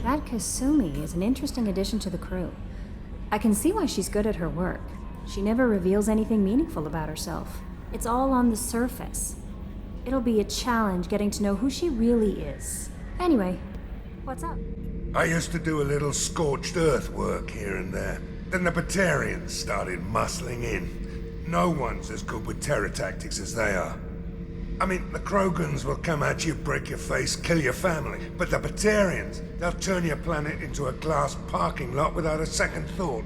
That Kasumi is an interesting addition to the crew. I can see why she's good at her work. She never reveals anything meaningful about herself. It's all on the surface. It'll be a challenge getting to know who she really is. Anyway, what's up? I used to do a little scorched earth work here and there. Then the Batarians started muscling in. No one's as good with terror tactics as they are. I mean, the Krogans will come at you, break your face, kill your family. But the Batarians, they'll turn your planet into a glass parking lot without a second thought.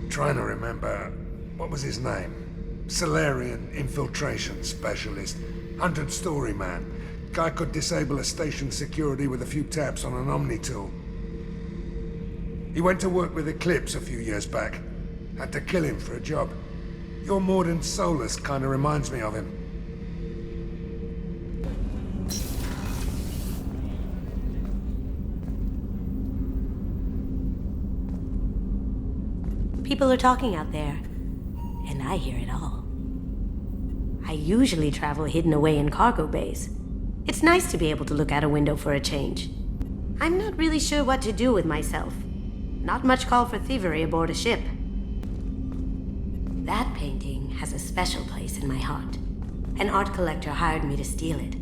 Trying to remember, what was his name? Solarian infiltration specialist. 100-story man. Guy could disable a station security with a few taps on an Omni tool. He went to work with Eclipse a few years back. Had to kill him for a job. Your Mordin Solus kinda reminds me of him. People are talking out there, and I hear it all. I usually travel hidden away in cargo bays. It's nice to be able to look out a window for a change. I'm not really sure what to do with myself. Not much call for thievery aboard a ship. That painting has a special place in my heart. An art collector hired me to steal it.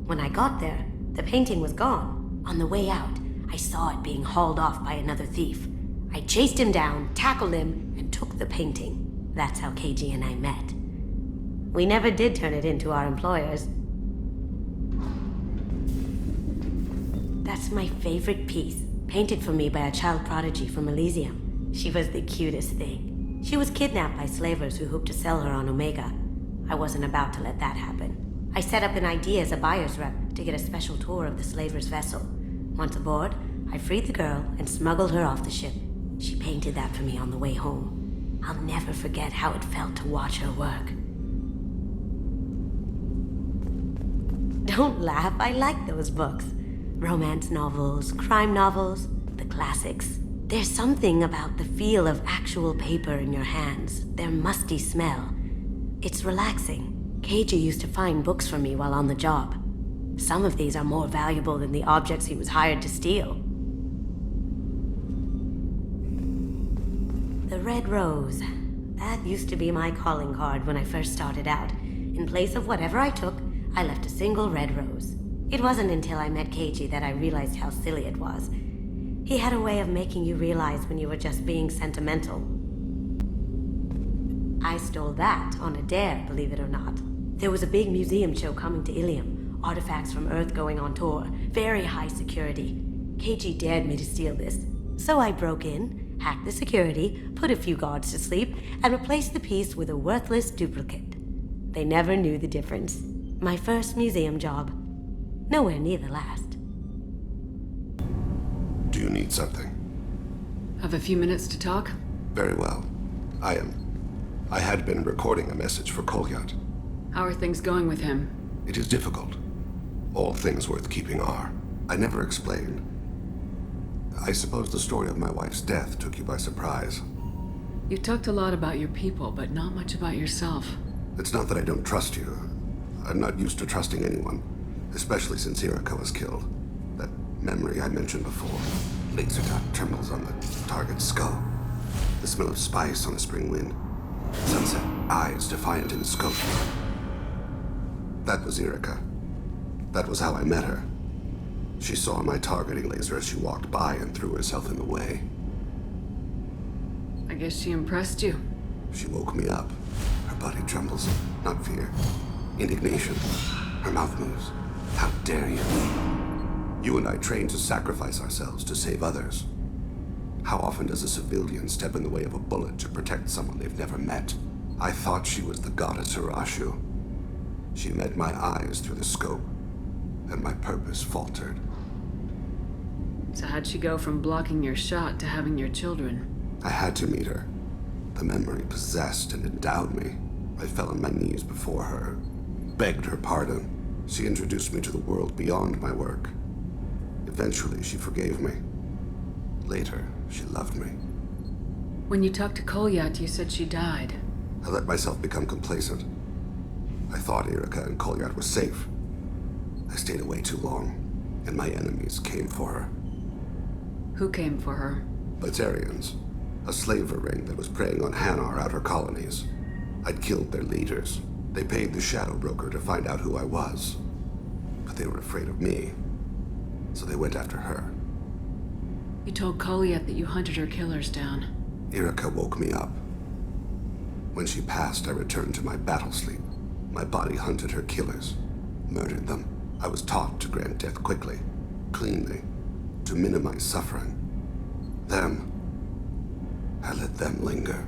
When I got there, the painting was gone. On the way out, I saw it being hauled off by another thief. I chased him down, tackled him, and took the painting. That's how Keiji and I met. We never did turn it into our employers. That's my favorite piece, painted for me by a child prodigy from Elysium. She was the cutest thing. She was kidnapped by slavers who hoped to sell her on Omega. I wasn't about to let that happen. I set up an idea as a buyer's rep to get a special tour of the slaver's vessel. Once aboard, I freed the girl and smuggled her off the ship. She painted that for me on the way home. I'll never forget how it felt to watch her work. Don't laugh, I like those books. Romance novels, crime novels, the classics. There's something about the feel of actual paper in your hands, their musty smell. It's relaxing. Keiji used to find books for me while on the job. Some of these are more valuable than the objects he was hired to steal. The red rose. That used to be my calling card when I first started out. In place of whatever I took, I left a single red rose. It wasn't until I met Keiji that I realized how silly it was. He had a way of making you realize when you were just being sentimental. I stole that on a dare, believe it or not. There was a big museum show coming to Ilium. Artifacts from Earth going on tour. Very high security. Keiji dared me to steal this. So I broke in, hacked the security, put a few guards to sleep, and replaced the piece with a worthless duplicate. They never knew the difference. My first museum job. Nowhere near the last. Do you need something? Have a few minutes to talk? Very well. I had been recording a message for Kolyat. How are things going with him? It is difficult. All things worth keeping are. I never explained. I suppose the story of my wife's death took you by surprise. You talked a lot about your people, but not much about yourself. It's not that I don't trust you. I'm not used to trusting anyone, especially since Irika was killed. That memory I mentioned before. Laser dot trembles on the target's skull. The smell of spice on a spring wind. Sunset eyes defiant in the scope. That was Irika. That was how I met her. She saw my targeting laser as she walked by and threw herself in the way. I guess she impressed you. She woke me up. Her body trembles. Not fear. Indignation. Her mouth moves. How dare you? You and I trained to sacrifice ourselves to save others. How often does a civilian step in the way of a bullet to protect someone they've never met? I thought she was the goddess Arashu. She met my eyes through the scope, and my purpose faltered. So how'd she go from blocking your shot to having your children? I had to meet her. The memory possessed and endowed me. I fell on my knees before her, begged her pardon. She introduced me to the world beyond my work. Eventually, she forgave me. Later, she loved me. When you talked to Kolyat, you said she died. I let myself become complacent. I thought Irika and Kolyat were safe. I stayed away too long, and my enemies came for her. Who came for her? Batarians, a slaver ring that was preying on Hanar outer colonies. I'd killed their leaders. They paid the Shadow Broker to find out who I was. But they were afraid of me, so they went after her. You told Koliet that you hunted her killers down. Irika woke me up. When she passed, I returned to my battle sleep. My body hunted her killers, murdered them. I was taught to grant death quickly, cleanly, to minimize suffering. Them, I let them linger.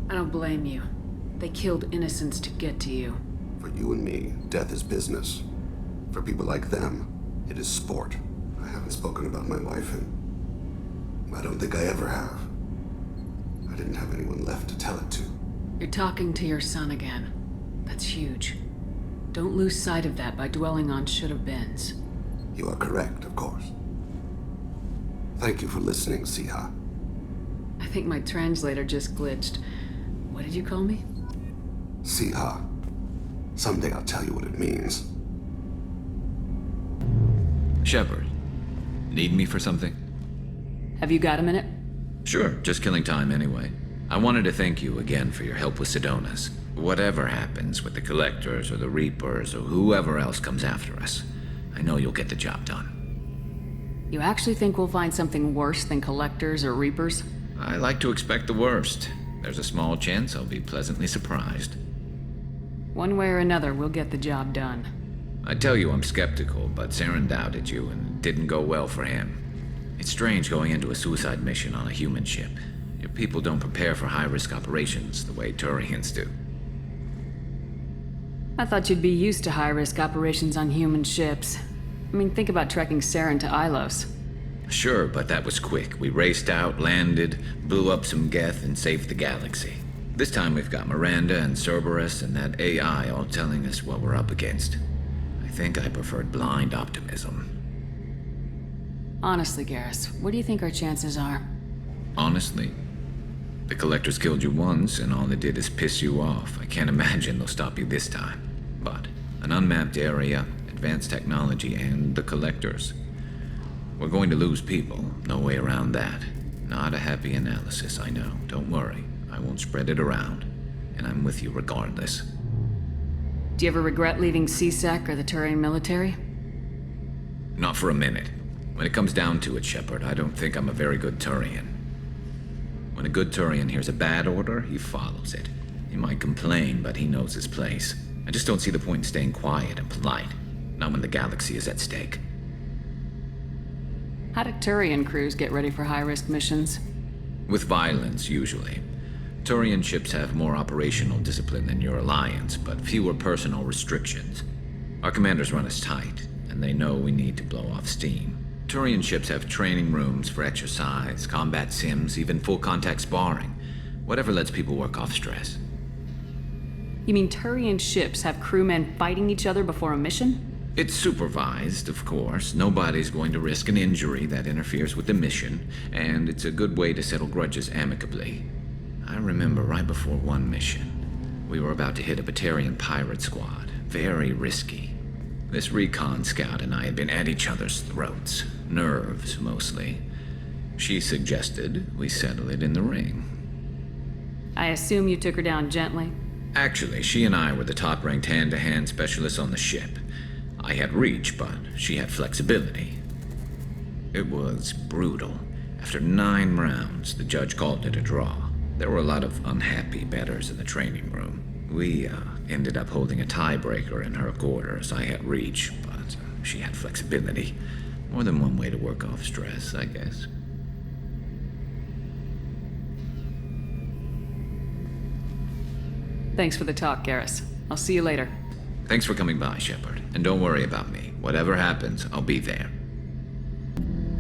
I don't blame you. They killed innocents to get to you. For you and me, death is business. For people like them, it is sport. I haven't spoken about my wife, and I don't think I ever have. I didn't have anyone left to tell it to. You're talking to your son again. That's huge. Don't lose sight of that by dwelling on should-have-beens. You are correct, of course. Thank you for listening, Siha. I think my translator just glitched. What did you call me? Siha. Someday I'll tell you what it means. Shepard, need me for something? Have you got a minute? Sure, just killing time anyway. I wanted to thank you again for your help with Sidonis. Whatever happens with the Collectors or the Reapers or whoever else comes after us, I know you'll get the job done. You actually think we'll find something worse than Collectors or Reapers? I like to expect the worst. There's a small chance I'll be pleasantly surprised. One way or another, we'll get the job done. I tell you I'm skeptical, but Saren doubted you and it didn't go well for him. It's strange going into a suicide mission on a human ship. Your people don't prepare for high-risk operations the way Turians do. I thought you'd be used to high-risk operations on human ships. I mean, think about trekking Saren to Ilos. Sure, but that was quick. We raced out, landed, blew up some Geth, and saved the galaxy. This time we've got Miranda and Cerberus and that AI all telling us what we're up against. I think I preferred blind optimism. Honestly, Garrus, what do you think our chances are? Honestly, the Collectors killed you once, and all they did is piss you off. I can't imagine they'll stop you this time. But an unmapped area, advanced technology, and the Collectors. We're going to lose people, no way around that. Not a happy analysis, I know. Don't worry, I won't spread it around. And I'm with you regardless. Do you ever regret leaving CSEC or the Turian military? Not for a minute. When it comes down to it, Shepard, I don't think I'm a very good Turian. When a good Turian hears a bad order, he follows it. He might complain, but he knows his place. I just don't see the point in staying quiet and polite. Not when the galaxy is at stake. How do Turian crews get ready for high-risk missions? With violence, usually. Turian ships have more operational discipline than your alliance, but fewer personal restrictions. Our commanders run us tight, and they know we need to blow off steam. Turian ships have training rooms for exercise, combat sims, even full-contact sparring. Whatever lets people work off stress. You mean Turian ships have crewmen fighting each other before a mission? It's supervised, of course. Nobody's going to risk an injury that interferes with the mission, and it's a good way to settle grudges amicably. I remember right before one mission, we were about to hit a Batarian pirate squad. Very risky. This recon scout and I had been at each other's throats. Nerves, mostly. She suggested we settle it in the ring. I assume you took her down gently? Actually, she and I were the top-ranked hand-to-hand specialists on the ship. I had reach, but she had flexibility. It was brutal. After 9 rounds, the judge called it a draw. There were a lot of unhappy bettors in the training room. We ended up holding a tiebreaker in her quarters. I had reach, but she had flexibility. More than one way to work off stress, I guess. Thanks for the talk, Garrus. I'll see you later. Thanks for coming by, Shepard. And don't worry about me. Whatever happens, I'll be there.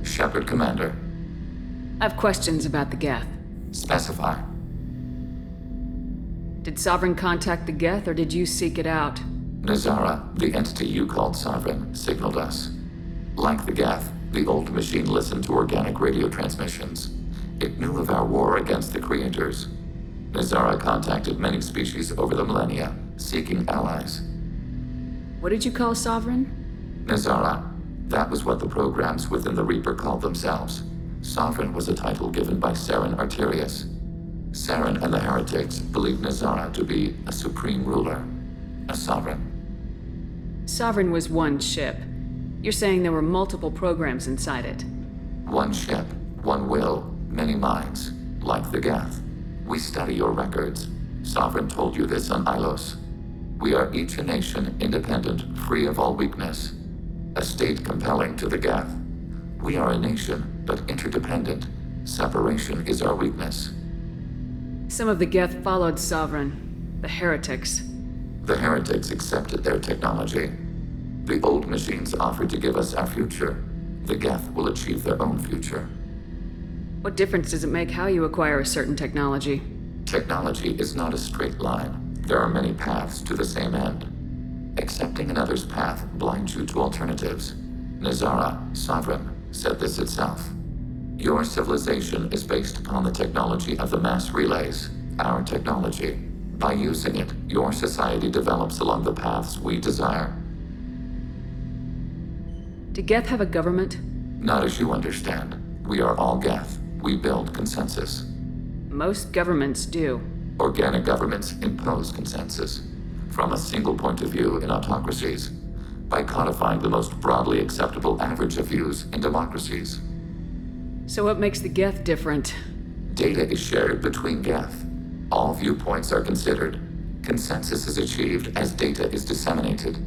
Shepard, Commander. I have questions about the Geth. Specify. Did Sovereign contact the Geth, or did you seek it out? Nazara, the entity you called Sovereign, signaled us. Like the Geth, the old machine listened to organic radio transmissions. It knew of our war against the Creators. Nazara contacted many species over the millennia, seeking allies. What did you call Sovereign? Nazara. That was what the programs within the Reaper called themselves. Sovereign was a title given by Saren Arterius. Saren and the heretics believed Nazara to be a supreme ruler, a sovereign. Sovereign was one ship. You're saying there were multiple programs inside it. One ship, one will, many minds, like the Geth. We study your records. Sovereign told you this on Ilos. We are each a nation independent, free of all weakness. A state compelling to the Geth. We are a nation, but interdependent. Separation is our weakness. Some of the Geth followed Sovereign. The heretics. The heretics accepted their technology. The old machines offered to give us our future. The Geth will achieve their own future. What difference does it make how you acquire a certain technology? Technology is not a straight line. There are many paths to the same end. Accepting another's path blinds you to alternatives. Nazara, Sovereign, said this itself. Your civilization is based upon the technology of the mass relays, our technology. By using it, your society develops along the paths we desire. Do Geth have a government? Not as you understand. We are all Geth. We build consensus. Most governments do. Organic governments impose consensus from a single point of view in autocracies by codifying the most broadly acceptable average of views in democracies. So what makes the Geth different? Data is shared between Geth. All viewpoints are considered. Consensus is achieved as data is disseminated.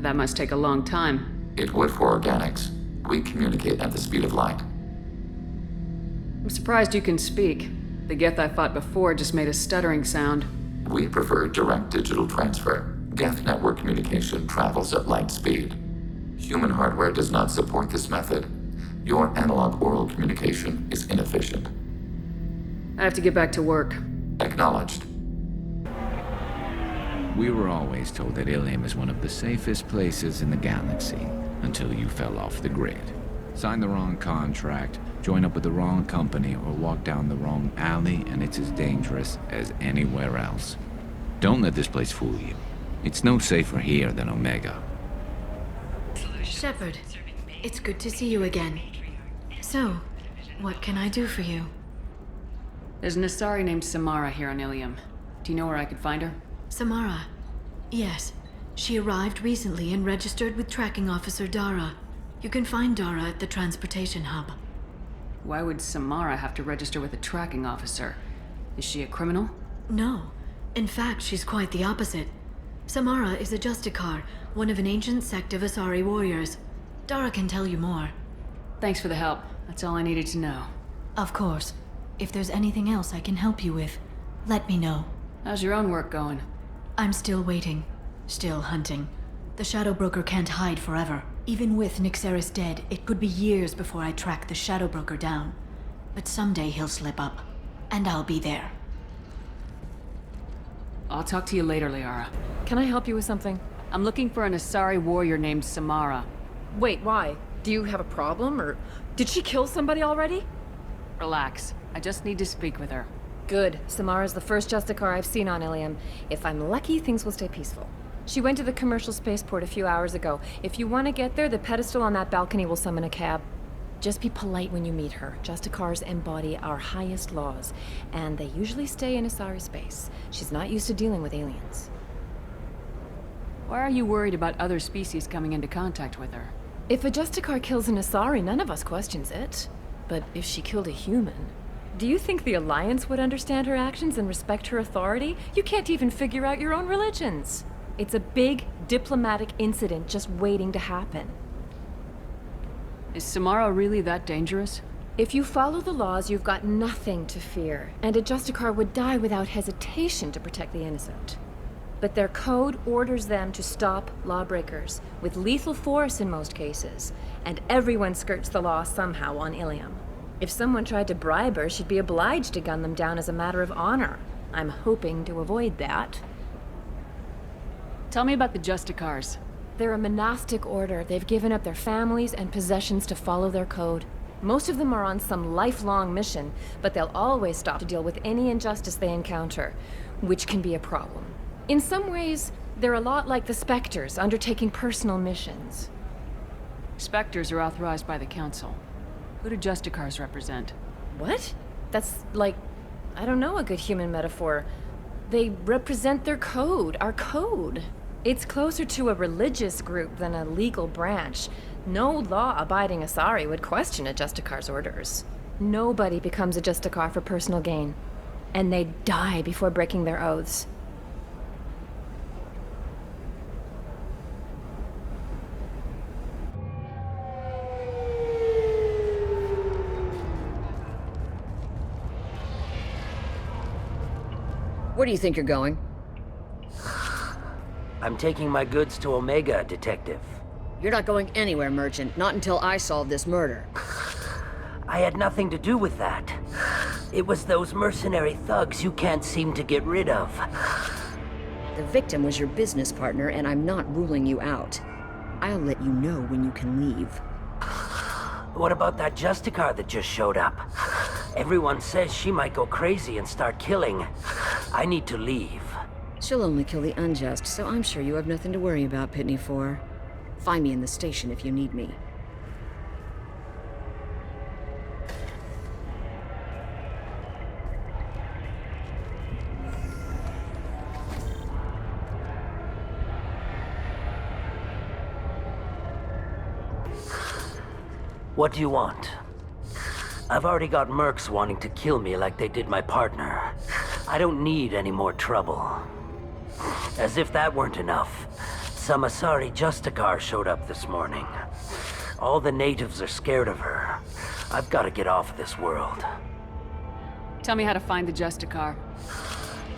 That must take a long time. It would for organics. We communicate at the speed of light. I'm surprised you can speak. The Geth I fought before just made a stuttering sound. We prefer direct digital transfer. Geth network communication travels at light speed. Human hardware does not support this method. Your analog oral communication is inefficient. I have to get back to work. Acknowledged. We were always told that Ilium is one of the safest places in the galaxy, until you fell off the grid. Sign the wrong contract, join up with the wrong company, or walk down the wrong alley, and it's as dangerous as anywhere else. Don't let this place fool you. It's no safer here than Omega. Shepard, it's good to see you again. So, what can I do for you? There's an Asari named Samara here on Ilium. Do you know where I could find her? Samara. Yes. She arrived recently and registered with Tracking Officer Dara. You can find Dara at the transportation hub. Why would Samara have to register with a tracking officer? Is she a criminal? No. In fact, she's quite the opposite. Samara is a Justicar, one of an ancient sect of Asari warriors. Dara can tell you more. Thanks for the help. That's all I needed to know. Of course. If there's anything else I can help you with, let me know. How's your own work going? I'm still waiting. Still hunting. The Shadow Broker can't hide forever. Even with Nyxeris dead, it could be years before I track the Shadow Broker down. But someday he'll slip up. And I'll be there. I'll talk to you later, Liara. Can I help you with something? I'm looking for an Asari warrior named Samara. Wait, why? Do you have a problem, or did she kill somebody already? Relax. I just need to speak with her. Good. Samara's the first Justicar I've seen on Ilium. If I'm lucky, things will stay peaceful. She went to the commercial spaceport a few hours ago. If you want to get there, the pedestal on that balcony will summon a cab. Just be polite when you meet her. Justicars embody our highest laws, and they usually stay in Asari space. She's not used to dealing with aliens. Why are you worried about other species coming into contact with her? If a Justicar kills an Asari, none of us questions it. But if she killed a human... Do you think the Alliance would understand her actions and respect her authority? You can't even figure out your own religions. It's a big diplomatic incident just waiting to happen. Is Samara really that dangerous? If you follow the laws, you've got nothing to fear, and a Justicar would die without hesitation to protect the innocent. But their code orders them to stop lawbreakers, with lethal force in most cases, and everyone skirts the law somehow on Ilium. If someone tried to bribe her, she'd be obliged to gun them down as a matter of honor. I'm hoping to avoid that. Tell me about the Justicars. They're a monastic order. They've given up their families and possessions to follow their code. Most of them are on some lifelong mission, but they'll always stop to deal with any injustice they encounter, which can be a problem. In some ways, They're a lot like the Spectres, undertaking personal missions. Spectres are authorized by the Council. Who do Justicars represent? What? That's like, I don't know a good human metaphor. They represent their code, our code. It's closer to a religious group than a legal branch. No law-abiding Asari would question a Justicar's orders. Nobody becomes a Justicar for personal gain. And they die before breaking their oaths. Where do you think you're going? I'm taking my goods to Omega, Detective. You're not going anywhere, Merchant. Not until I solve this murder. I had nothing to do with that. It was those mercenary thugs you can't seem to get rid of. The victim was your business partner, and I'm not ruling you out. I'll let you know when you can leave. What about that Justicar that just showed up? Everyone says she might go crazy and start killing. I need to leave. She'll only kill the unjust, so I'm sure you have nothing to worry about, Pitney 4. Find me in the station if you need me. What do you want? I've already got mercs wanting to kill me like they did my partner. I don't need any more trouble. As if that weren't enough, some Asari Justicar showed up this morning. All the natives are scared of her. I've got to get off of this world. Tell me how to find the Justicar.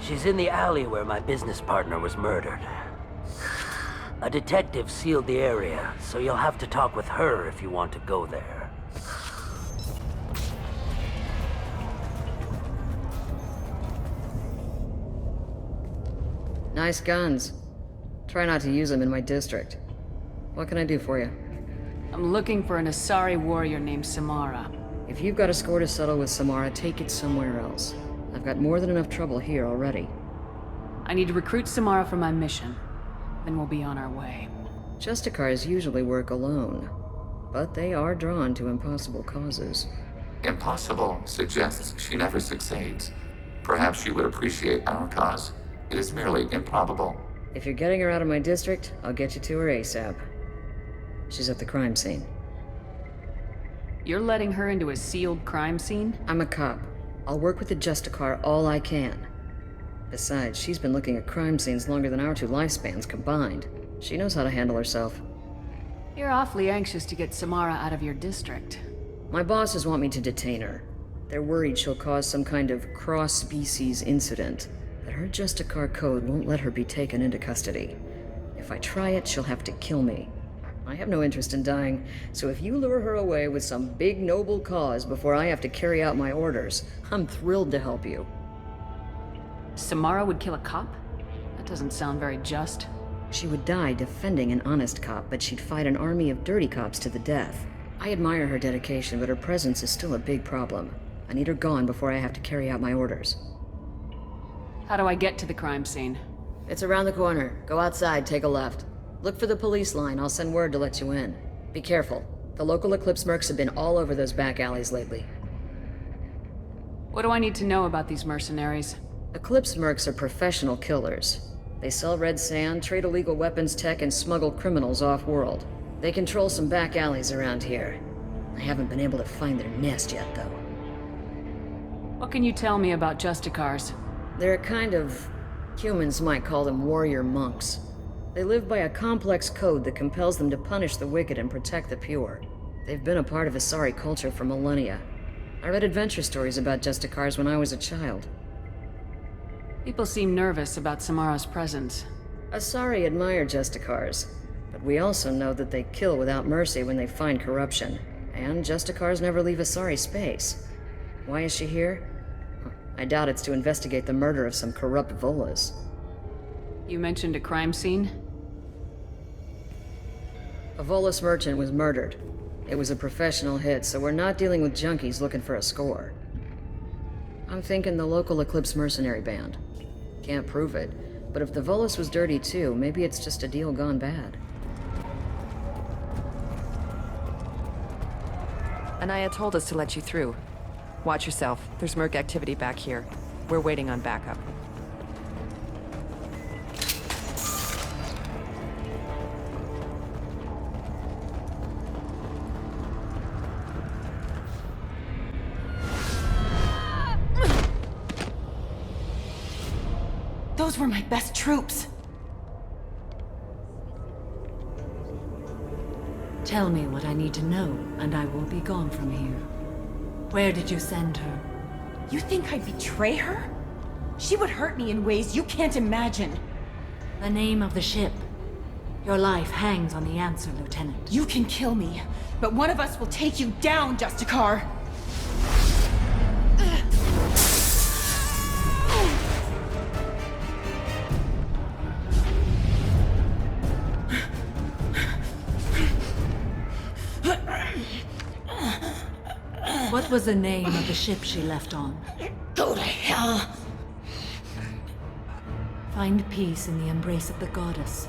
She's in the alley where my business partner was murdered. A detective sealed the area, so you'll have to talk with her if you want to go there. Nice guns. Try not to use them in my district. What can I do for you? I'm looking for an Asari warrior named Samara. If you've got a score to settle with Samara, take it somewhere else. I've got more than enough trouble here already. I need to recruit Samara for my mission. Then we'll be on our way. Justicars usually work alone, but they are drawn to impossible causes. Impossible suggests she never succeeds. Perhaps she would appreciate our cause. It is merely improbable. If you're getting her out of my district, I'll get you to her ASAP. She's at the crime scene. You're letting her into a sealed crime scene? I'm a cop. I'll work with the Justicar all I can. Besides, she's been looking at crime scenes longer than our two lifespans combined. She knows how to handle herself. You're awfully anxious to get Samara out of your district. My bosses want me to detain her. They're worried she'll cause some kind of cross-species incident, but her Justicar code won't let her be taken into custody. If I try it, she'll have to kill me. I have no interest in dying, so if you lure her away with some big noble cause before I have to carry out my orders, I'm thrilled to help you. Samara would kill a cop? That doesn't sound very just. She would die defending an honest cop, but she'd fight an army of dirty cops to the death. I admire her dedication, but her presence is still a big problem. I need her gone before I have to carry out my orders. How do I get to the crime scene? It's around the corner. Go outside, take a left. Look for the police line. I'll send word to let you in. Be careful. The local Eclipse mercs have been all over those back alleys lately. What do I need to know about these mercenaries? Eclipse mercs are professional killers. They sell red sand, trade illegal weapons tech, and smuggle criminals off-world. They control some back alleys around here. I haven't been able to find their nest yet, though. What can you tell me about Justicars? They're a kind of... humans might call them warrior monks. They live by a complex code that compels them to punish the wicked and protect the pure. They've been a part of Asari culture for millennia. I read adventure stories about Justicars when I was a child. People seem nervous about Samara's presence. Asari admire Justicars, but we also know that they kill without mercy when they find corruption. And Justicars never leave Asari space. Why is she here? I doubt it's to investigate the murder of some corrupt Volas. You mentioned a crime scene? A Volas merchant was murdered. It was a professional hit, so we're not dealing with junkies looking for a score. I'm thinking the local Eclipse mercenary band. Can't prove it, But if the Volus was dirty too, maybe it's just a deal gone bad. Anaya told us to let you through. Watch yourself. There's Merc activity back here. We're waiting on backup. Those were my best troops. Tell me what I need to know, and I will be gone from here. Where did you send her? You think I'd betray her? She would hurt me in ways you can't imagine. The name of the ship. Your life hangs on the answer, Lieutenant. You can kill me, but one of us will take you down, Justicar! What was the name of the ship she left on? Go to hell! Find peace in the embrace of the goddess.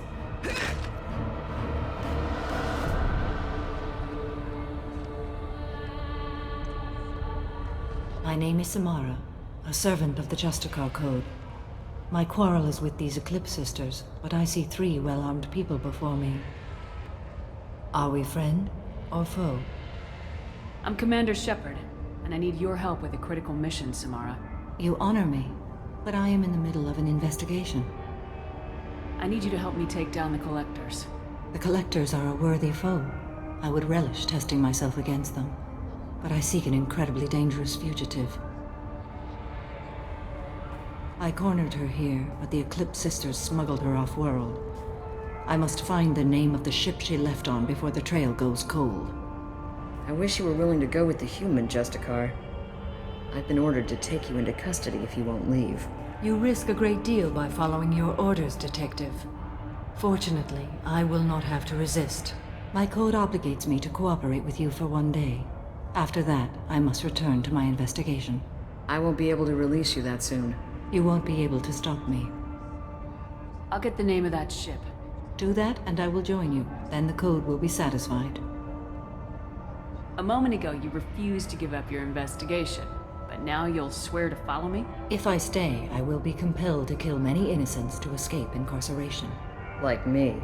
My name is Samara, a servant of the Justicar Code. My quarrel is with these Eclipse Sisters, but I see 3 well-armed people before me. Are we friend or foe? I'm Commander Shepard, and I need your help with a critical mission, Samara. You honor me, but I am in the middle of an investigation. I need you to help me take down the Collectors. The Collectors are a worthy foe. I would relish testing myself against them, but I seek an incredibly dangerous fugitive. I cornered her here, but the Eclipse Sisters smuggled her off-world. I must find the name of the ship she left on before the trail goes cold. I wish you were willing to go with the human, Justicar. I've been ordered to take you into custody if you won't leave. You risk a great deal by following your orders, Detective. Fortunately, I will not have to resist. My code obligates me to cooperate with you for 1 day. After that, I must return to my investigation. I won't be able to release you that soon. You won't be able to stop me. I'll get the name of that ship. Do that, and I will join you. Then the code will be satisfied. A moment ago, you refused to give up your investigation, but now you'll swear to follow me? If I stay, I will be compelled to kill many innocents to escape incarceration. Like me.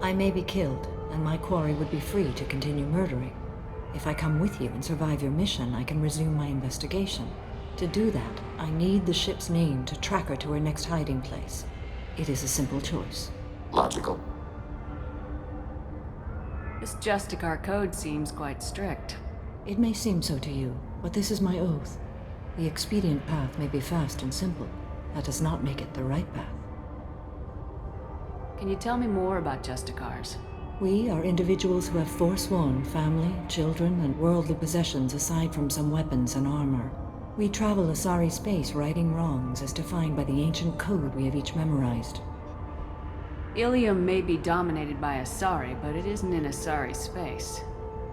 I may be killed, and my quarry would be free to continue murdering. If I come with you and survive your mission, I can resume my investigation. To do that, I need the ship's name to track her to her next hiding place. It is a simple choice. Logical. This Justicar Code seems quite strict. It may seem so to you, but this is my oath. The expedient path may be fast and simple. That does not make it the right path. Can you tell me more about Justicars? We are individuals who have forsworn family, children, and worldly possessions aside from some weapons and armor. We travel Asari space righting wrongs as defined by the ancient code we have each memorized. Ilium may be dominated by Asari, but it isn't in Asari space.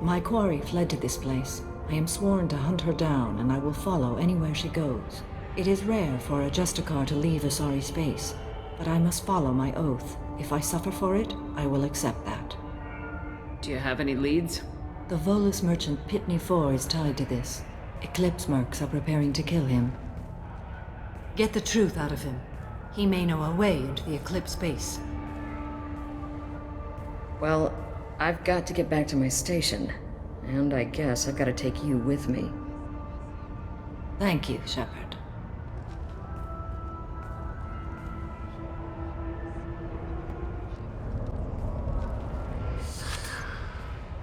My quarry fled to this place. I am sworn to hunt her down, and I will follow anywhere she goes. It is rare for a Justicar to leave Asari space, but I must follow my oath. If I suffer for it, I will accept that. Do you have any leads? The Volus merchant Pitney 4 is tied to this. Eclipse mercs are preparing to kill him. Get the truth out of him. He may know a way into the Eclipse base. Well, I've got to get back to my station. And I guess I've got to take you with me. Thank you, Shepard.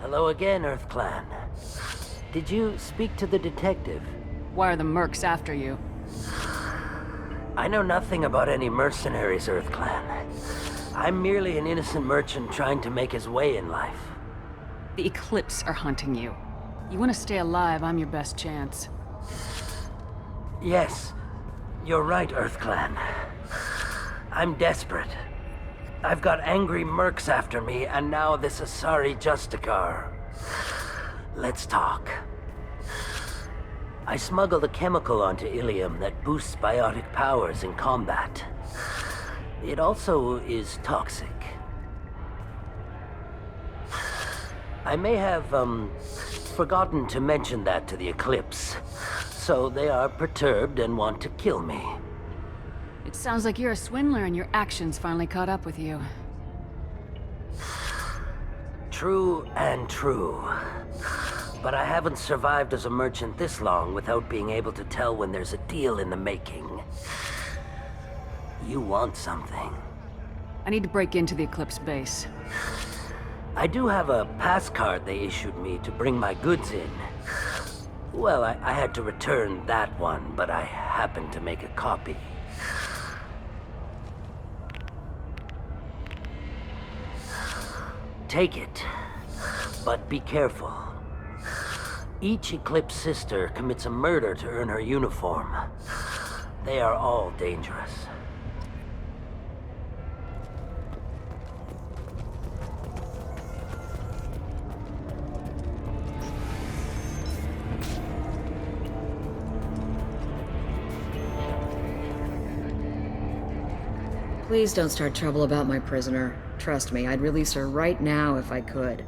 Hello again, EarthClan. Did you speak to the detective? Why are the mercs after you? I know nothing about any mercenaries, EarthClan. I'm merely an innocent merchant trying to make his way in life. The Eclipse are hunting you. You want to stay alive, I'm your best chance. Yes, you're right, EarthClan. I'm desperate. I've got angry mercs after me, and now this Asari Justicar. Let's talk. I smuggled a chemical onto Ilium that boosts biotic powers in combat. It also is toxic. I may have, forgotten to mention that to the Eclipse. So they are perturbed and want to kill me. It sounds like you're a swindler and your actions finally caught up with you. True and true. But I haven't survived as a merchant this long without being able to tell when there's a deal in the making. You want something. I need to break into the Eclipse base. I do have a pass card they issued me to bring my goods in. Well, I had to return that one, but I happened to make a copy. Take it, but be careful. Each Eclipse sister commits a murder to earn her uniform. They are all dangerous. Please don't start trouble about my prisoner. Trust me, I'd release her right now if I could.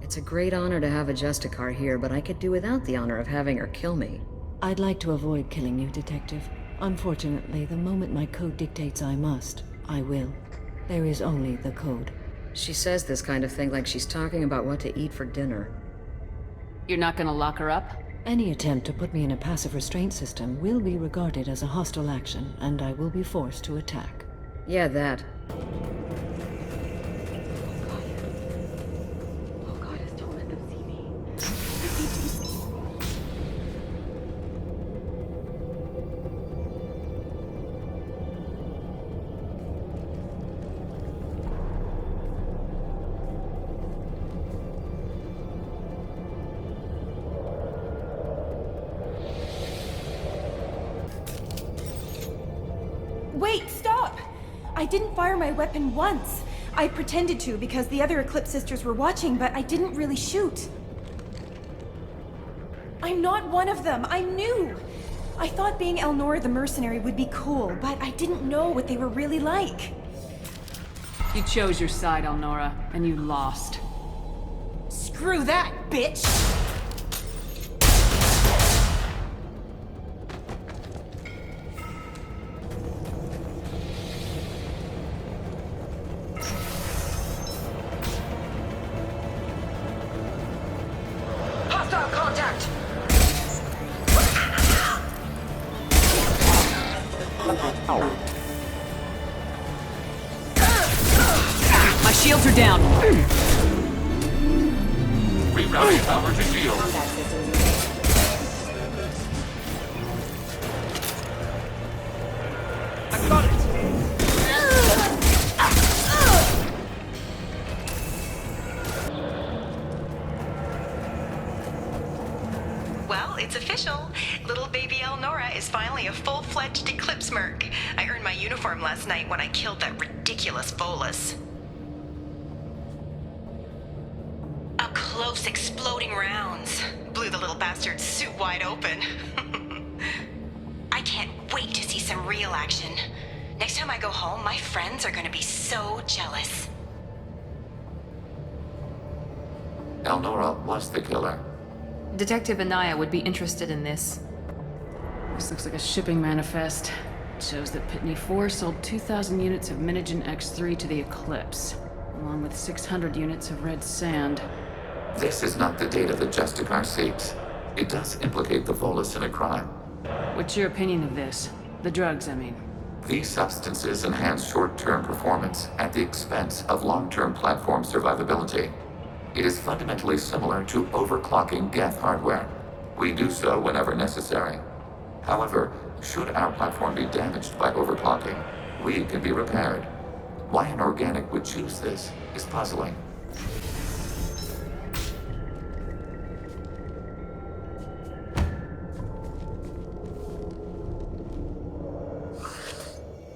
It's a great honor to have a Justicar here, but I could do without the honor of having her kill me. I'd like to avoid killing you, Detective. Unfortunately, the moment my code dictates I must, I will. There is only the code. She says this kind of thing like she's talking about what to eat for dinner. You're not gonna lock her up? Any attempt to put me in a passive restraint system will be regarded as a hostile action, and I will be forced to attack. Yeah, that. Wait, stop! I didn't fire my weapon once. I pretended to because the other Eclipse sisters were watching, but I didn't really shoot. I'm not one of them. I'm new. I thought being Elnora the mercenary would be cool, but I didn't know what they were really like. You chose your side, Elnora, and you lost. Screw that, bitch! Hostile contact! My shields are down. Rerouting power to shield. I got it! Well, it's official. Little baby Elnora is finally a full-fledged Eclipse merc. I earned my uniform last night when I killed that ridiculous Volus. Up close, exploding rounds. Blew the little bastard's suit wide open. I can't wait to see some real action. Next time I go home, my friends are gonna be so jealous. Elnora was the killer. Detective Anaya would be interested in this. This looks like a shipping manifest. It shows that Pitney 4 sold 2,000 units of Minigen X3 to the Eclipse, along with 600 units of red sand. This is not the data that Justicar seeks. It does implicate the Volus in a crime. What's your opinion of this? The drugs, I mean. These substances enhance short-term performance at the expense of long-term platform survivability. It is fundamentally similar to overclocking Geth hardware. We do so whenever necessary. However, should our platform be damaged by overclocking, we can be repaired. Why an organic would choose this is puzzling.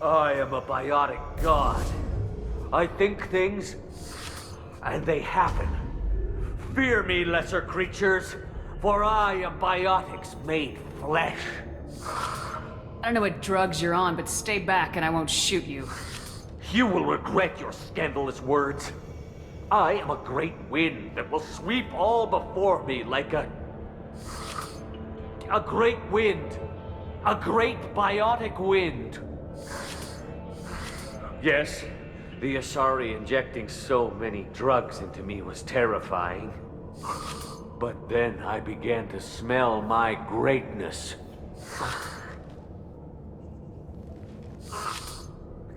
I am a biotic god. I think things, and they happen. Fear me, lesser creatures, for I am biotics made flesh. I don't know what drugs you're on, but stay back and I won't shoot you. You will regret your scandalous words. I am a great wind that will sweep all before me like a great wind. A great biotic wind. Yes, the Asari injecting so many drugs into me was terrifying. But then I began to smell my greatness.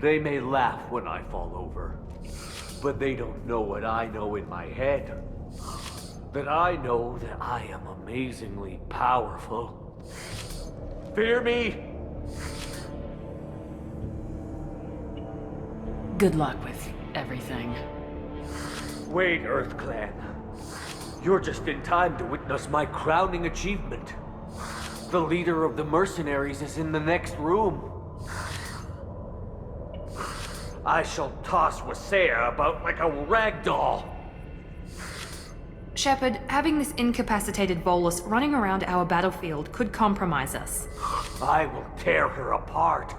They may laugh when I fall over, but they don't know what I know in my head. That I know that I am amazingly powerful. Fear me? Good luck with everything. Wait, EarthClan. You're just in time to witness my crowning achievement. The leader of the mercenaries is in the next room. I shall toss Wasea about like a rag doll. Shepard, having this incapacitated Volus running around our battlefield could compromise us. I will tear her apart.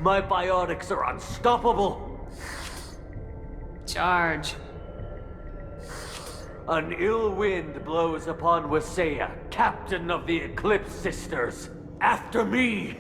My biotics are unstoppable. Charge. An ill wind blows upon Wasea, captain of the Eclipse Sisters. After me!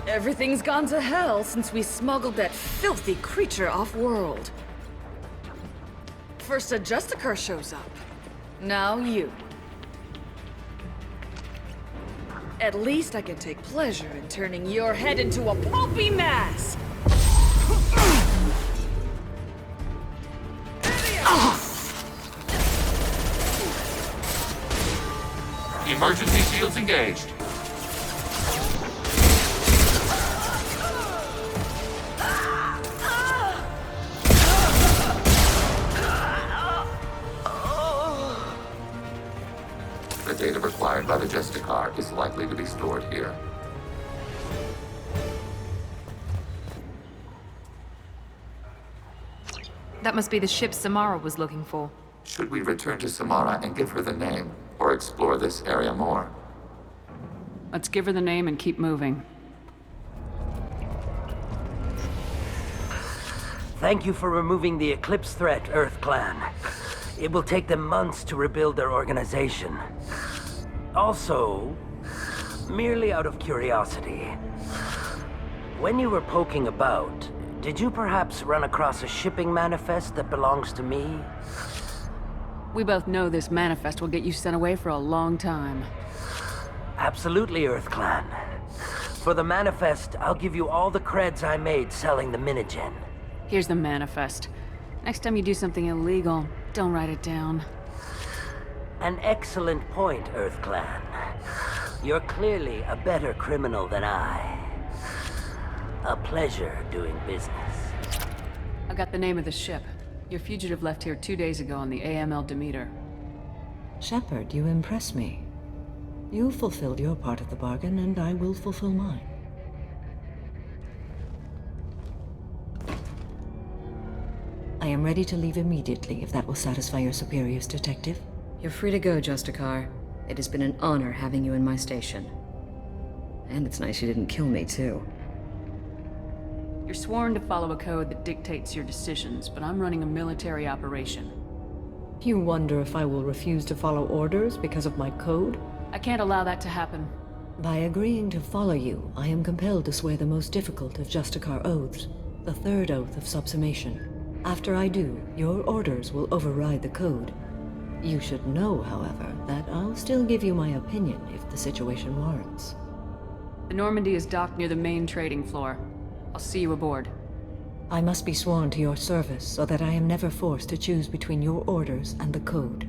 Everything's gone to hell since we smuggled that filthy creature off-world. First a Justicar shows up. Now you. At least I can take pleasure in turning your head into a pulpy mass! Emergency shields engaged. The data required by the Justicar is likely to be stored here. That must be the ship Samara was looking for. Should we return to Samara and give her the name, or explore this area more? Let's give her the name and keep moving. Thank you for removing the Eclipse threat, EarthClan. It will take them months to rebuild their organization. Also, merely out of curiosity, when you were poking about, did you perhaps run across a shipping manifest that belongs to me? We both know this manifest will get you sent away for a long time. Absolutely, EarthClan. For the manifest, I'll give you all the creds I made selling the Minigen. Here's the manifest. Next time you do something illegal, don't write it down. An excellent point, EarthClan. You're clearly a better criminal than I. A pleasure doing business. I got the name of the ship. Your fugitive left here 2 days ago on the AML Demeter. Shepard, you impress me. You fulfilled your part of the bargain, and I will fulfill mine. I am ready to leave immediately, if that will satisfy your superiors, Detective. You're free to go, Justicar. It has been an honor having you in my station. And it's nice you didn't kill me, too. You're sworn to follow a code that dictates your decisions, but I'm running a military operation. You wonder if I will refuse to follow orders because of my code? I can't allow that to happen. By agreeing to follow you, I am compelled to swear the most difficult of Justicar oaths, the third oath of subsumation. After I do, your orders will override the code. You should know, however, that I'll still give you my opinion if the situation warrants. The Normandy is docked near the main trading floor. I'll see you aboard. I must be sworn to your service so that I am never forced to choose between your orders and the Code.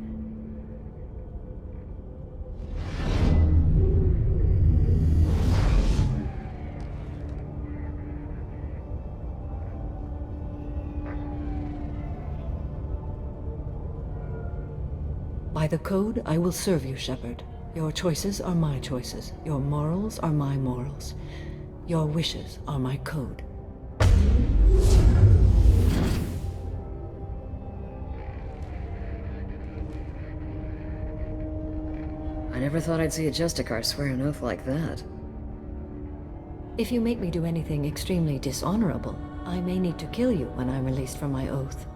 By the Code, I will serve you, Shepard. Your choices are my choices. Your morals are my morals. Your wishes are my code. I never thought I'd see a Justicar swear an oath like that. If you make me do anything extremely dishonorable, I may need to kill you when I'm released from my oath.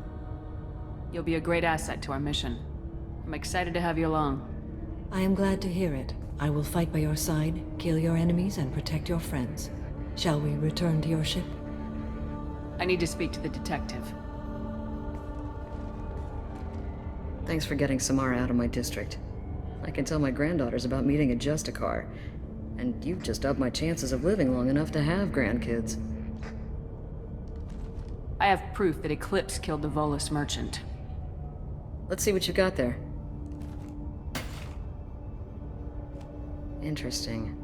You'll be a great asset to our mission. I'm excited to have you along. I am glad to hear it. I will fight by your side, kill your enemies, and protect your friends. Shall we return to your ship? I need to speak to the detective. Thanks for getting Samara out of my district. I can tell my granddaughters about meeting a Justicar, and you've just upped my chances of living long enough to have grandkids. I have proof that Eclipse killed the Volus merchant. Let's see what you got there. Interesting.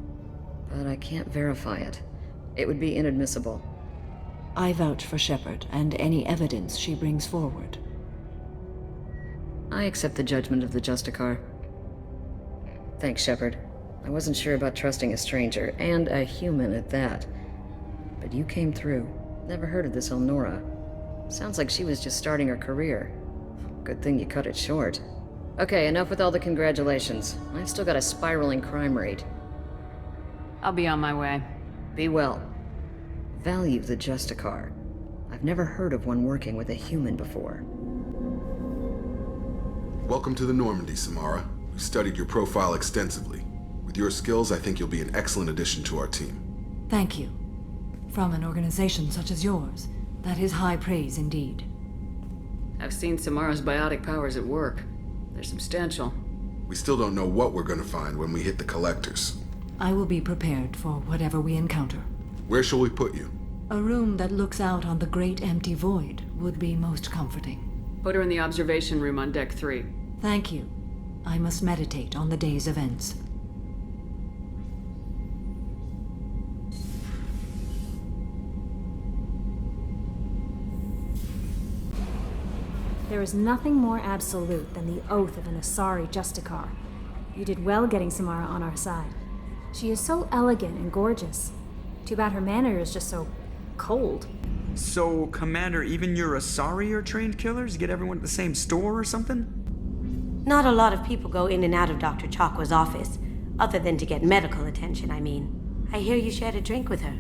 But I can't verify it. It would be inadmissible. I vouch for Shepard and any evidence she brings forward. I accept the judgment of the Justicar. Thanks, Shepard. I wasn't sure about trusting a stranger, and a human at that. But you came through. Never heard of this Elnora. Sounds like she was just starting her career. Good thing you cut it short. Okay, enough with all the congratulations. I've still got a spiraling crime rate. I'll be on my way. Be well. Value the Justicar. I've never heard of one working with a human before. Welcome to the Normandy, Samara. We studied your profile extensively. With your skills, I think you'll be an excellent addition to our team. Thank you. From an organization such as yours, that is high praise indeed. I've seen Samara's biotic powers at work. They're substantial. We still don't know what we're going to find when we hit the collectors. I will be prepared for whatever we encounter. Where shall we put you? A room that looks out on the great empty void would be most comforting. Put her in the observation room on Deck 3. Thank you. I must meditate on the day's events. There is nothing more absolute than the oath of an Asari Justicar. You did well getting Samara on our side. She is so elegant and gorgeous. Too bad her manner is just so cold. So, Commander, even your Asari are trained killers? Get everyone at the same store or something? Not a lot of people go in and out of Dr. Chakwa's office, other than to get medical attention, I mean. I hear you shared a drink with her.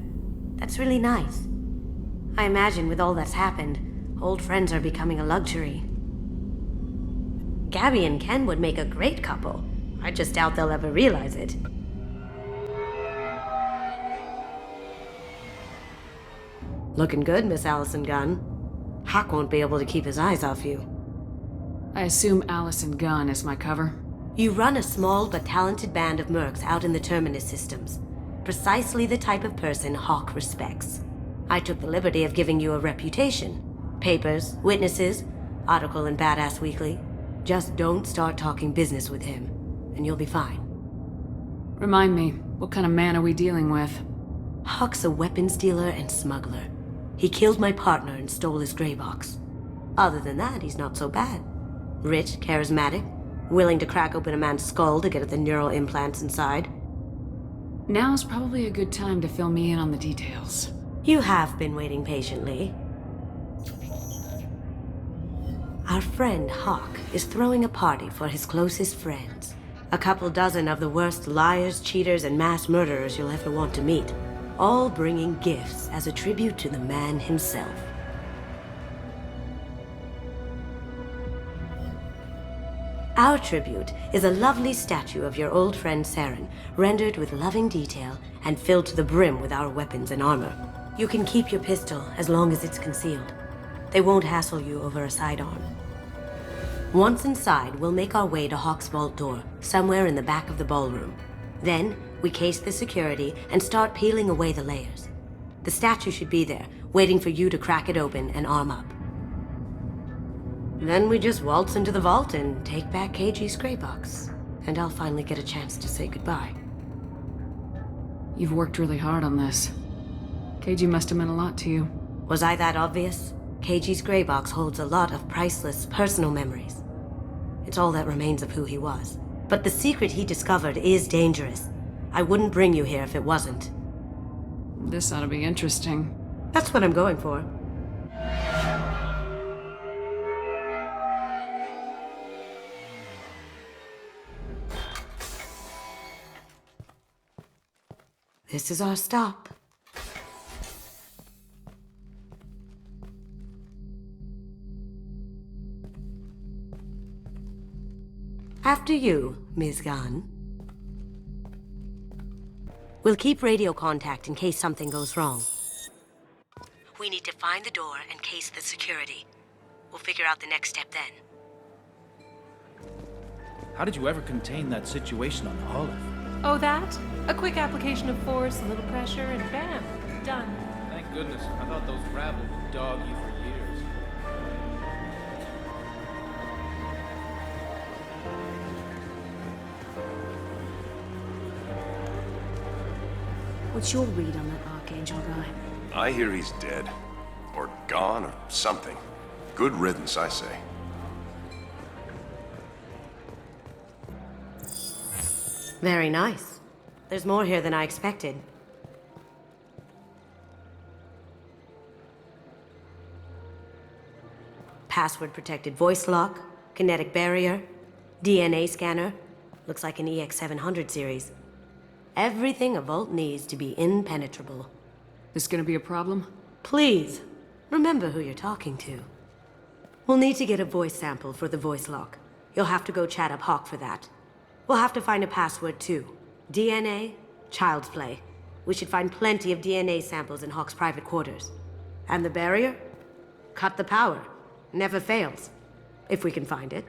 That's really nice. I imagine with all that's happened, old friends are becoming a luxury. Gabby and Ken would make a great couple. I just doubt they'll ever realize it. Looking good, Miss Allison Gunn. Hawk won't be able to keep his eyes off you. I assume Allison Gunn is my cover? You run a small but talented band of mercs out in the Terminus systems. Precisely the type of person Hawk respects. I took the liberty of giving you a reputation. Papers, witnesses, article in Badass Weekly. Just don't start talking business with him, and you'll be fine. Remind me, what kind of man are we dealing with? Hawk's a weapons dealer and smuggler. He killed my partner and stole his gray box. Other than that, he's not so bad. Rich, charismatic, willing to crack open a man's skull to get at the neural implants inside. Now's probably a good time to fill me in on the details. You have been waiting patiently. Our friend Hawk is throwing a party for his closest friends. A couple dozen of the worst liars, cheaters, and mass murderers you'll ever want to meet. All bringing gifts as a tribute to the man himself. Our tribute is a lovely statue of your old friend Saren, rendered with loving detail and filled to the brim with our weapons and armor. You can keep your pistol as long as it's concealed. They won't hassle you over a sidearm. Once inside, we'll make our way to Hawk's vault door, somewhere in the back of the ballroom. Then, we case the security and start peeling away the layers. The statue should be there, waiting for you to crack it open and arm up. Then we just waltz into the vault and take back KG's gray box. And I'll finally get a chance to say goodbye. You've worked really hard on this. KG must have meant a lot to you. Was I that obvious? KG's gray box holds a lot of priceless personal memories. It's all that remains of who he was. But the secret he discovered is dangerous. I wouldn't bring you here if it wasn't. This ought to be interesting. That's what I'm going for. This is our stop. After you, Ms. Gunn. We'll keep radio contact in case something goes wrong. We need to find the door and case the security. We'll figure out the next step then. How did you ever contain that situation on Olive? Oh, that? A quick application of force, a little pressure, and bam, done. Thank goodness. I thought those rabble would dog you for years. What's your read on that Archangel guy? I hear he's dead. Or gone, or something. Good riddance, I say. Very nice. There's more here than I expected. Password-protected voice lock, kinetic barrier, DNA scanner. Looks like an EX700 series. Everything a vault needs to be impenetrable. This gonna be a problem? Please, remember who you're talking to. We'll need to get a voice sample for the voice lock. You'll have to go chat up Hawk for that. We'll have to find a password too. DNA, child's play. We should find plenty of DNA samples in Hawk's private quarters. And the barrier? Cut the power. Never fails. If we can find it.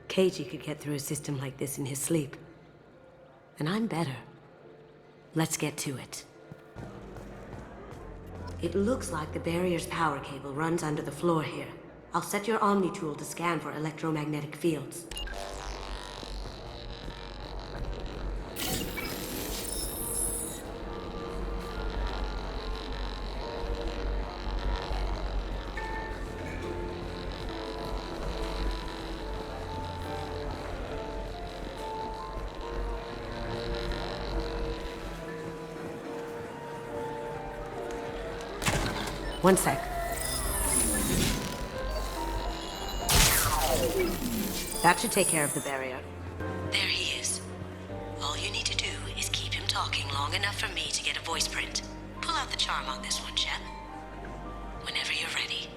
KG could get through a system like this in his sleep. And I'm better. Let's get to it. It looks like the barrier's power cable runs under the floor here. I'll set your Omni tool to scan for electromagnetic fields. One sec. That should take care of the barrier. There he is. All you need to do is keep him talking long enough for me to get a voice print. Pull out the charm on this one, Shep. Whenever you're ready.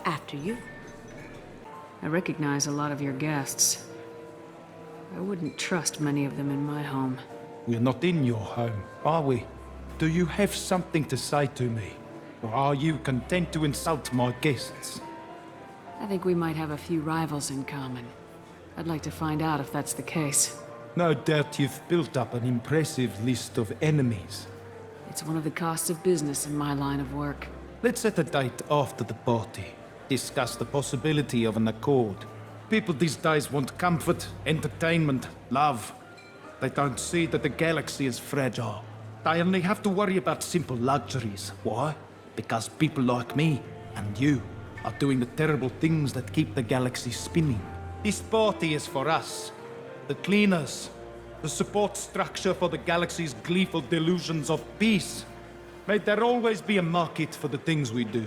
After you. I recognize a lot of your guests. I wouldn't trust many of them in my home. We're not in your home, are we? Do you have something to say to me? Or are you content to insult my guests? I think we might have a few rivals in common. I'd like to find out if that's the case. No doubt you've built up an impressive list of enemies. It's one of the costs of business in my line of work. Let's set a date after the party. Discuss the possibility of an accord. People these days want comfort, entertainment, love. They don't see that the galaxy is fragile. They only have to worry about simple luxuries. Why? Because people like me and you are doing the terrible things that keep the galaxy spinning. This party is for us, the cleaners, the support structure for the galaxy's gleeful delusions of peace. May there always be a market for the things we do.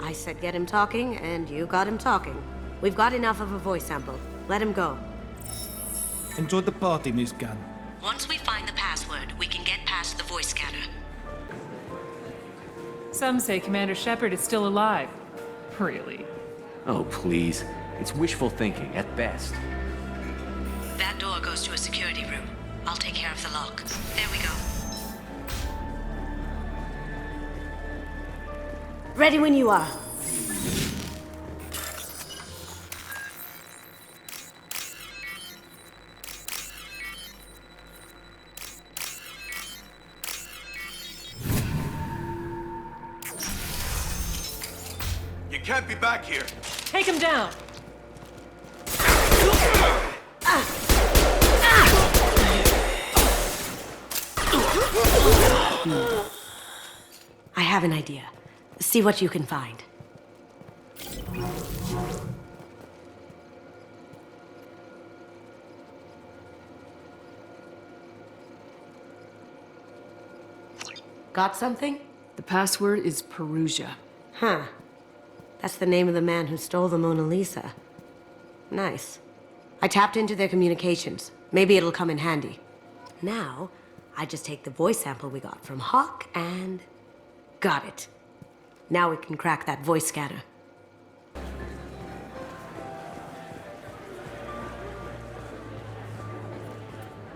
I said get him talking, and you got him talking. We've got enough of a voice sample. Let him go. Enjoy the party, Miss Gunn. Once we find the password, we can get past the voice scanner. Some say Commander Shepard is still alive. Really? Oh, please. It's wishful thinking, at best. That door goes to a security room. I'll take care of the lock. There we go. Ready when you are. You can't be back here. Take him down! I have an idea. See what you can find. Got something? The password is Perugia. Huh. That's the name of the man who stole the Mona Lisa. Nice. I tapped into their communications. Maybe it'll come in handy. Now, I just take the voice sample we got from Hawk and... got it. Now we can crack that voice scanner.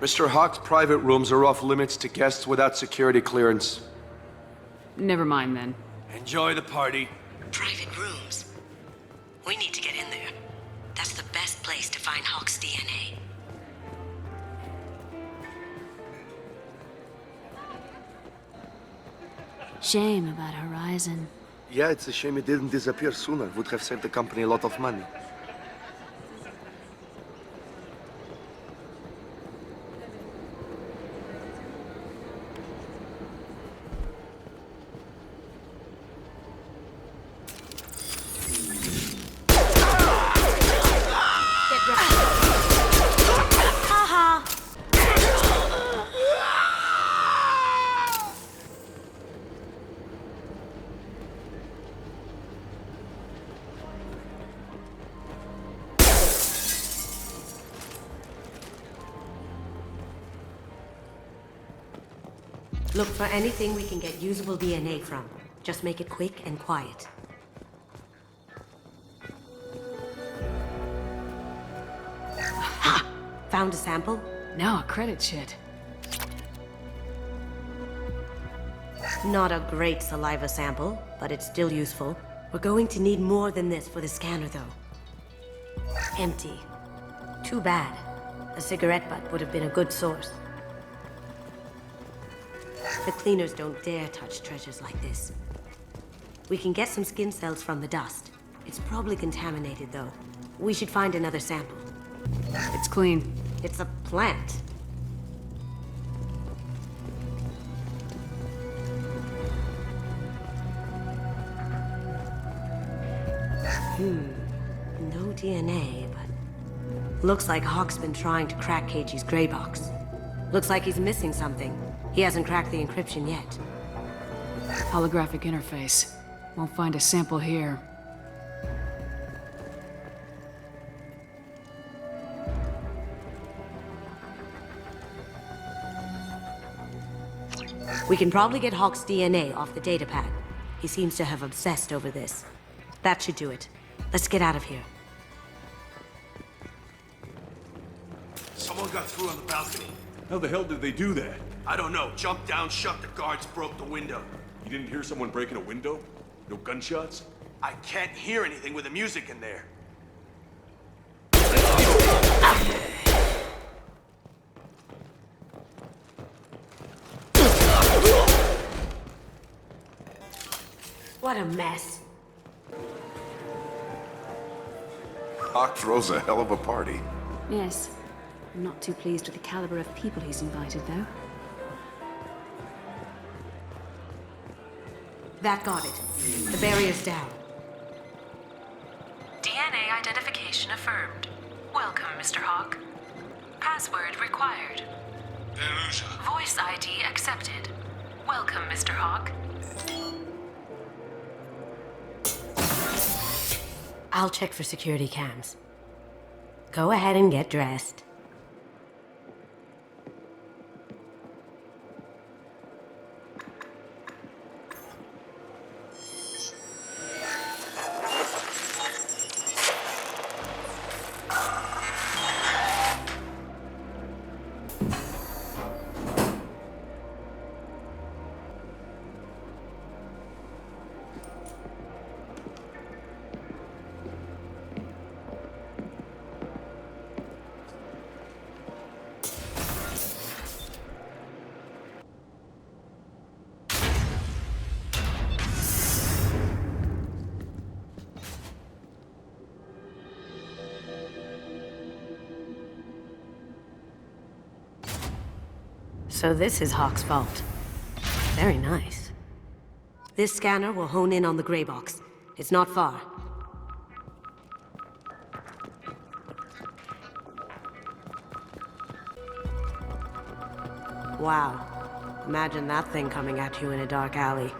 Mr. Hawk's private rooms are off limits to guests without security clearance. Never mind then. Enjoy the party. Private rooms. We need to get in there. That's the best place to find Hawk's DNA. Shame about Horizon. Yeah, it's a shame it didn't disappear sooner. Would have saved the company a lot of money. Look for anything we can get usable DNA from. Just make it quick and quiet. Ha! Found a sample? Now a credit shit. Not a great saliva sample, but it's still useful. We're going to need more than this for the scanner, though. Empty. Too bad. A cigarette butt would have been a good source. The cleaners don't dare touch treasures like this. We can get some skin cells from the dust. It's probably contaminated, though. We should find another sample. It's clean. It's a plant. No DNA, but... looks like Hawk's been trying to crack KG's gray box. Looks like he's missing something. He hasn't cracked the encryption yet. Holographic interface. Won't find a sample here. We can probably get Hawk's DNA off the datapad. He seems to have obsessed over this. That should do it. Let's get out of here. Someone got through on the balcony. How the hell did they do that? I don't know. Jumped down, shut the guards, broke the window. You didn't hear someone breaking a window? No gunshots? I can't hear anything with the music in there. What a mess. Hawk throws a hell of a party. Yes. I'm not too pleased with the caliber of people he's invited, though. That got it. The barrier's down. DNA identification affirmed. Welcome, Mr. Hawk. Password required. Voice ID accepted. Welcome, Mr. Hawk. I'll check for security cams. Go ahead and get dressed. So this is Hawk's vault. Very nice. This scanner will hone in on the gray box. It's not far. Wow. Imagine that thing coming at you in a dark alley.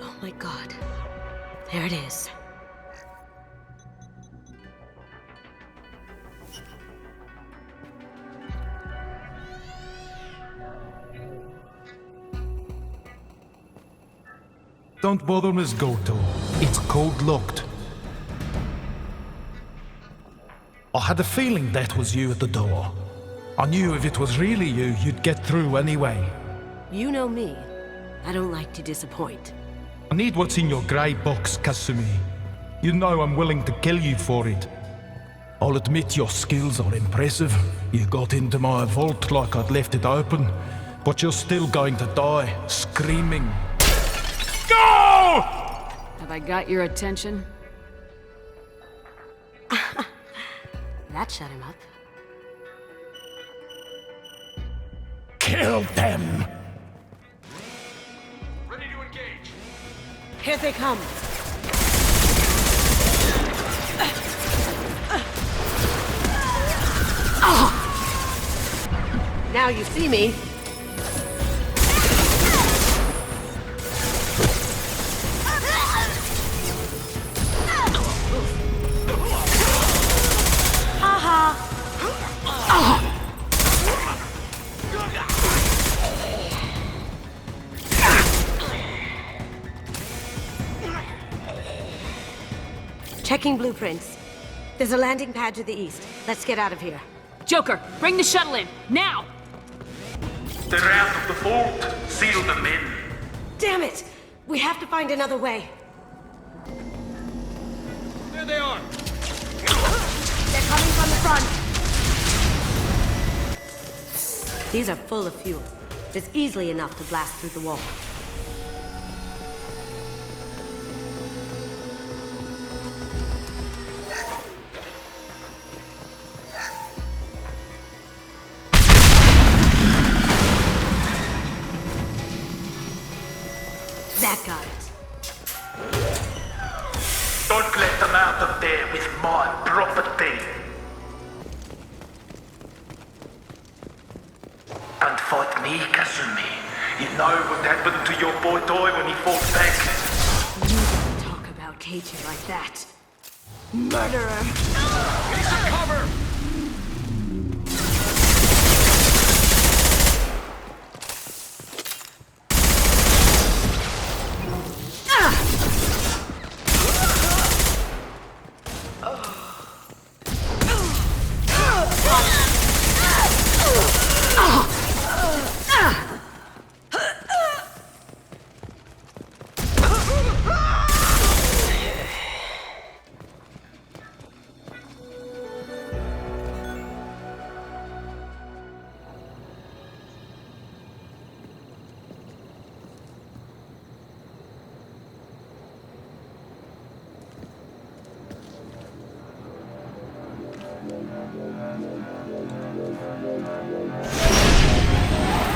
Oh my god. There it is. Don't bother, Miss Goto. It's code locked. I had a feeling that was you at the door. I knew if it was really you, you'd get through anyway. You know me. I don't like to disappoint. I need what's in your grey box, Kasumi. You know I'm willing to kill you for it. I'll admit your skills are impressive. You got into my vault like I'd left it open, but you're still going to die, screaming. Go! Have I got your attention? That shut him up. Kill them! Ready to engage. Here they come. Now you see me. Checking blueprints. There's a landing pad to the east. Let's get out of here. Joker, bring the shuttle in, now! They're out of the vault. Seal them in. Damn it! We have to find another way. There they are. They're coming from the front. These are full of fuel. It's easily enough to blast through the wall. That got it. Don't let them out of there with my property. Don't fight me, Kasumi. You know what happened to your boy Toy when he fought back. You don't talk about Keiji like that. Murderer! Need some cover!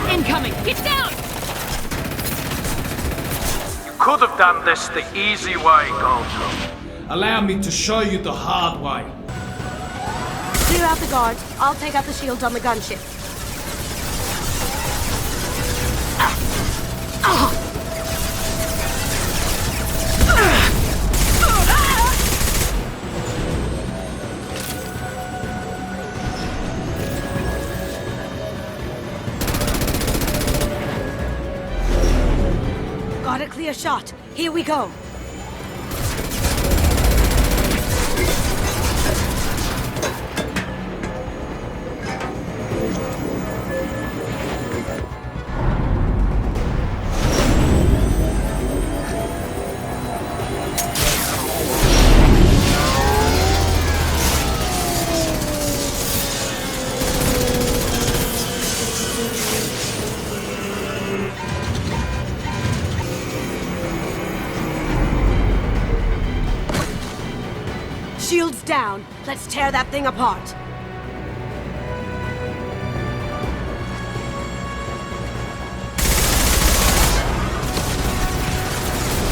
Incoming! Get down! You could have done this the easy way, Gojo. Allow me to show you the hard way. Clear out the guards. I'll take out the shields on the gunship. Got a clear shot. Here we go. Let's tear that thing apart.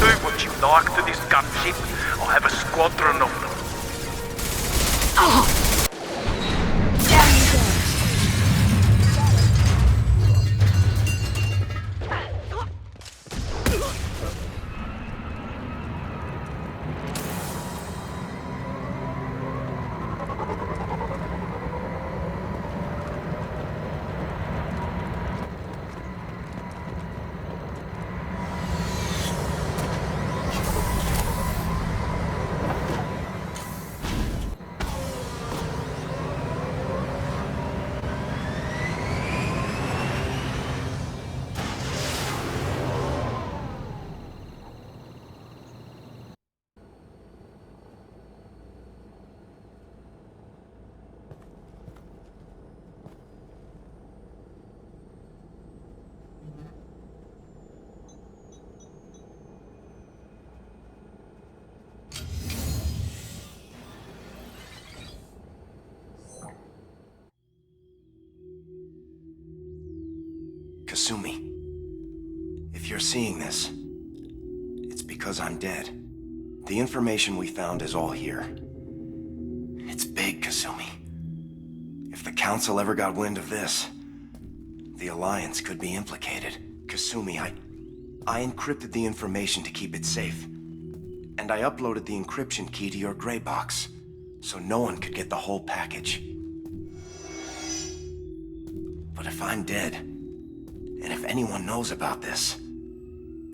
Do what you like to this gunship. I'll have a squadron of them. Kasumi, if you're seeing this, it's because I'm dead. The information we found is all here. It's big, Kasumi. If the Council ever got wind of this, the Alliance could be implicated. Kasumi, I encrypted the information to keep it safe. And I uploaded the encryption key to your gray box, so no one could get the whole package. But if I'm dead, and if anyone knows about this,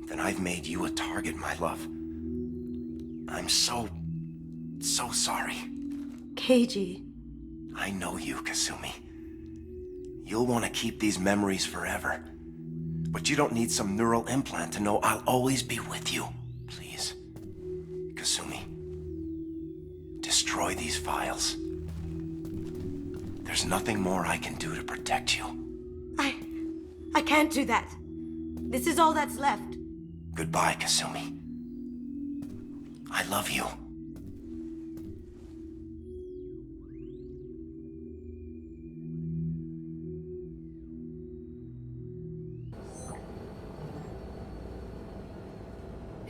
then I've made you a target, my love. I'm so sorry. Keiji. I know you, Kasumi. You'll want to keep these memories forever. But you don't need some neural implant to know I'll always be with you. Please, Kasumi, destroy these files. There's nothing more I can do to protect you. I can't do that. This is all that's left. Goodbye, Kasumi. I love you.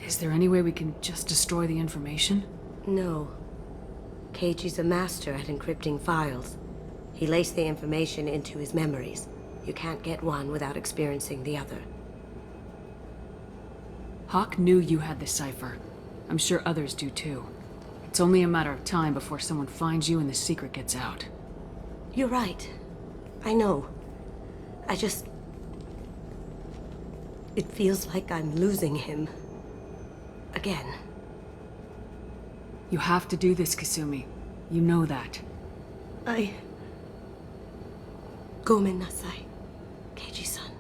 Is there any way we can just destroy the information? No. Keiji's a master at encrypting files. He laced the information into his memories. You can't get one without experiencing the other. Hawk knew you had the cipher. I'm sure others do too. It's only a matter of time before someone finds you and the secret gets out. You're right. I know. It feels like I'm losing him. Again. You have to do this, Kasumi. You know that. Gomen nasai, Keiji-san.